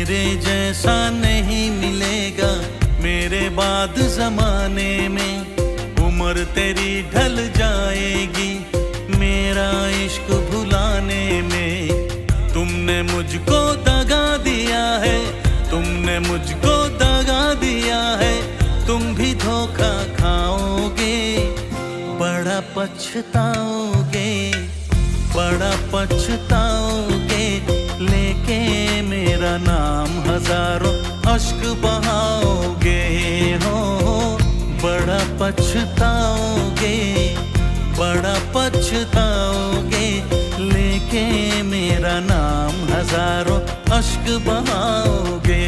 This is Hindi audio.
मेरे जैसा नहीं मिलेगा मेरे बाद जमाने में, उम्र तेरी ढल जाएगी मेरा इश्क भुलाने में। तुमने मुझको दगा दिया है, तुमने मुझको दगा दिया है, तुम भी धोखा खाओगे, बड़ा पछताओगे, बड़ा पछताओगे। लेके मेरा नाम हजारों अश्क बहाओगे हो, बड़ा पछताओगे, बड़ा पछताओगे। लेके मेरा नाम हजारों अश्क बहाओगे।